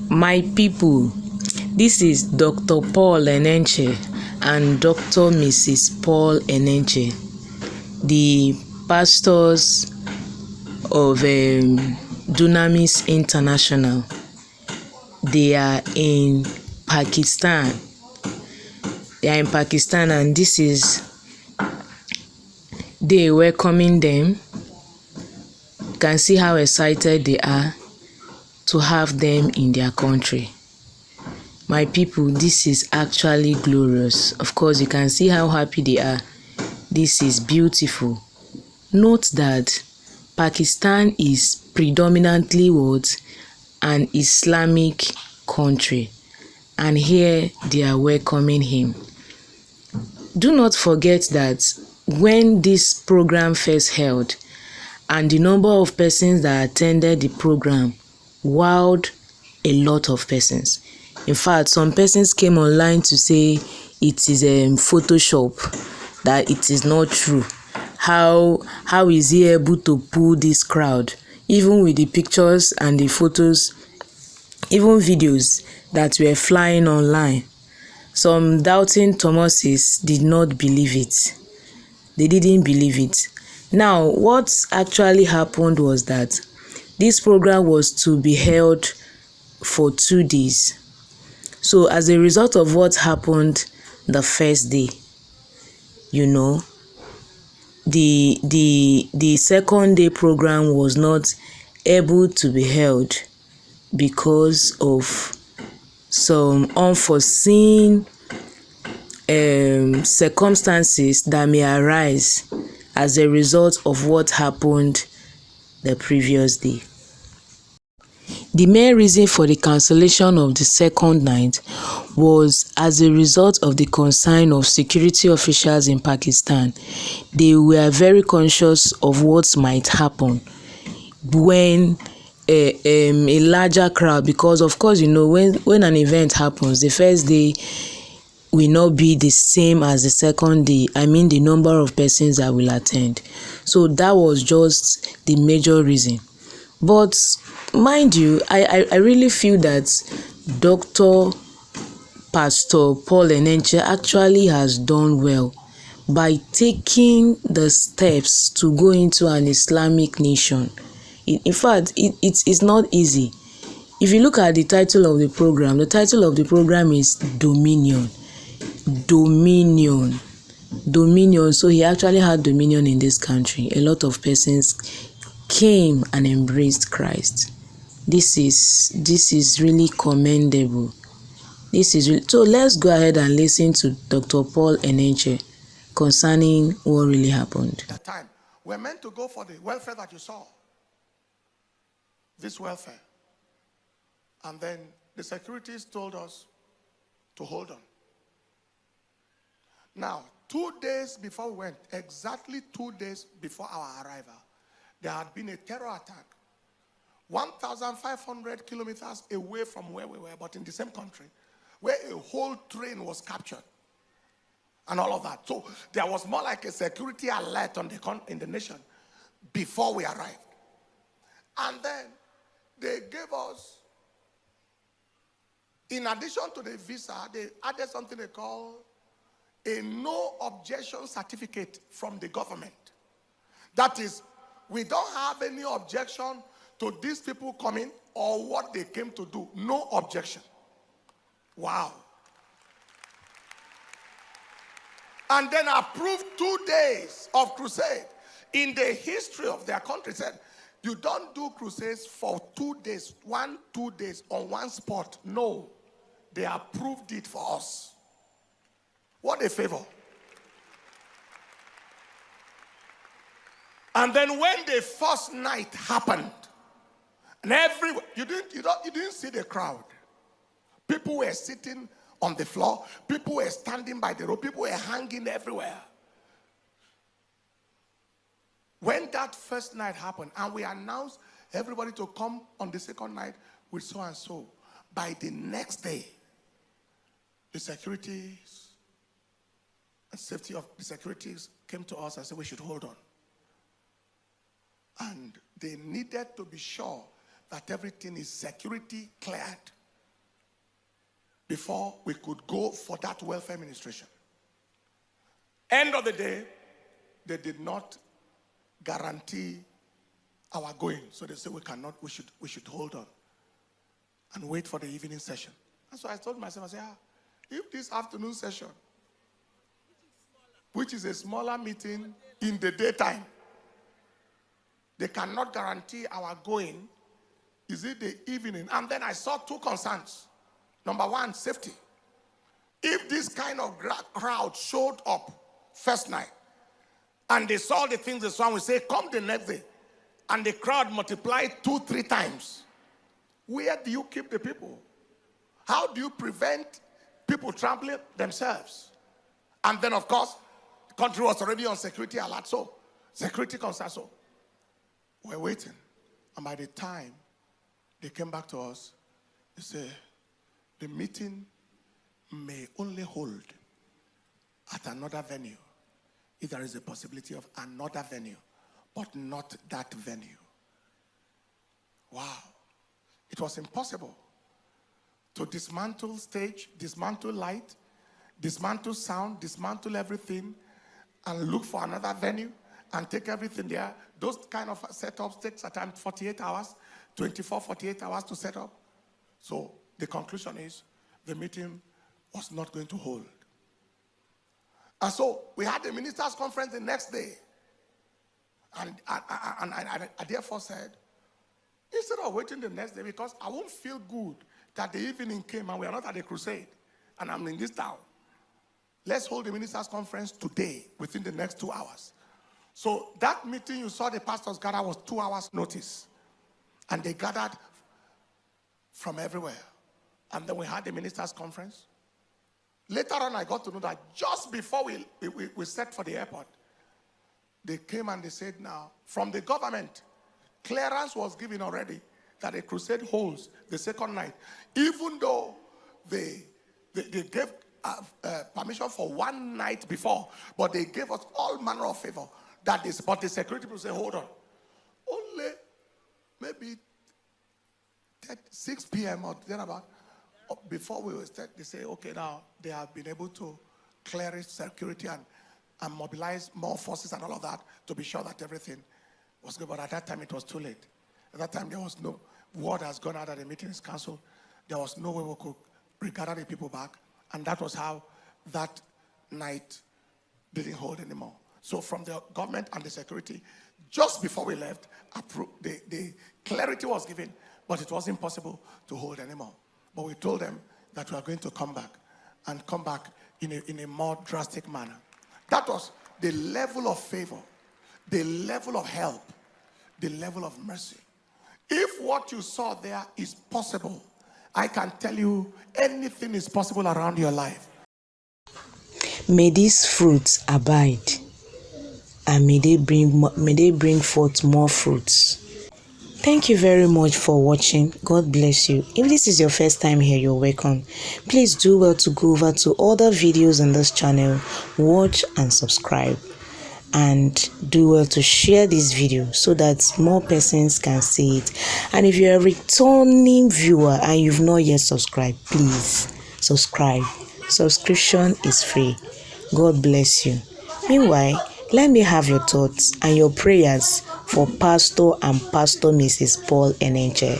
My people, this is Dr. Paul Enenche and Dr. Mrs. Paul Enenche, the pastors of Dunamis International. They are in Pakistan. And this is they welcoming them. You can see how excited they are to have them in their country. My people, this is actually glorious. Of course, you can see how happy they are. This is beautiful. Note that Pakistan is predominantly an Islamic country, and here they are welcoming him. Do not forget that when this program first held and the number of persons that attended the program wowed a lot of persons. In fact, some persons came online to say it is Photoshop, that it is not true. How is he able to pull this crowd, even with the pictures and the photos, even videos that were flying online? Some doubting Thomases did not believe it. They didn't believe it. Now, what actually happened was that this program was to be held for 2 days. So as a result of what happened the first day, the second day program was not able to be held because of some unforeseen circumstances that may arise as a result of what happened the previous day. The main reason for the cancellation of the second night was as a result of the concern of security officials in Pakistan. They were very conscious of what might happen when a larger crowd, because of course, when an event happens, the first day will not be the same as the second day. I mean, the number of persons that will attend. So that was just the major reason. But mind you, I really feel that Pastor Paul Enenche actually has done well by taking the steps to go into an Islamic nation. In fact, it's not easy. If you look at the title of the program is Dominion. So he actually had dominion in this country. A lot of persons came and embraced Christ. This is really commendable. So let's go ahead and listen to Dr. Paul Enenche concerning what really happened. That time we're meant to go for the welfare that you saw. This welfare. And then the securities told us to hold on. Now, 2 days before we went, exactly 2 days before our arrival, there had been a terror attack 1,500 kilometers away from where we were, but in the same country, where a whole train was captured and all of that. So there was more like a security alert in the nation before we arrived. And then they gave us, in addition to the visa, they added something they call a no objection certificate from the government. That is, we don't have any objection to these people coming or what they came to do. No objection. Wow. And then approved 2 days of crusade. In the history of their country, said, you don't do crusades for 2 days, 2 days on one spot. No. They approved it for us. What a favor. And then when the first night happened, and you didn't see the crowd. People were sitting on the floor. People were standing by the road. People were hanging everywhere. When that first night happened, and we announced everybody to come on the second night with so and so, by the next day, the securities and safety of the securities came to us and said we should hold on. And they needed to be sure that everything is security cleared before we could go for that welfare administration. End of the day, they did not guarantee our going. So they said we should hold on and wait for the evening session. And so I told myself, I said, if this afternoon session, which is a smaller meeting in the daytime, they cannot guarantee our going, is it the evening? And then I saw two concerns. Number one, safety. If this kind of crowd showed up first night and they saw the things they saw, we say, come the next day, and the crowd multiplied 2-3 times, where do you keep the people? How do you prevent people trampling themselves? And then, of course, the country was already on security alert, so security concern, so we're waiting. And by the time they came back to us, they said, the meeting may only hold at another venue if there is a possibility of another venue, but not that venue. Wow. It was impossible to dismantle stage, dismantle light, dismantle sound, dismantle everything, and look for another venue and take everything there. Those kind of setups take at times 48 hours, 24, 48 hours to set up. So the conclusion is the meeting was not going to hold. And so we had the ministers' conference the next day. And I therefore said, instead of waiting the next day, because I won't feel good that the evening came and we are not at the crusade and I'm in this town. Let's hold the ministers' conference today within the next 2 hours. So that meeting you saw the pastors gather was 2 hours notice. And they gathered from everywhere. And then we had the ministers' conference. Later on, I got to know that just before we set for the airport, they came and they said, now, from the government, clearance was given already that a crusade holds the second night, even though they gave permission for one night before, but they gave us all manner of favor. That is, but the security people say, hold on, only maybe 6 p.m. or thereabout, before we were start, they say, okay, now they have been able to clear security and mobilize more forces and all of that to be sure that everything was good. But at that time, it was too late. At that time, there was no word has gone out that the meeting is canceled. There was no way we could regather the people back. And that was how that night didn't hold anymore. So from the government and the security, just before we left, the clarity was given, but it wasn't possible to hold anymore. But we told them that we are going to come back and come back in a more drastic manner. That was the level of favor, the level of help, the level of mercy. If what you saw there is possible, I can tell you anything is possible around your life. May these fruits abide, and may they bring forth more fruits. Thank you very much for watching. God bless you. If this is your first time here, you're welcome. Please do well to go over to other videos on this channel, watch and subscribe. And do well to share this video so that more persons can see it. And if you're a returning viewer and you've not yet subscribed, please subscribe. Subscription is free. God bless you. Meanwhile, let me have your thoughts and your prayers for Pastor and Pastor Mrs. Paul Enenche.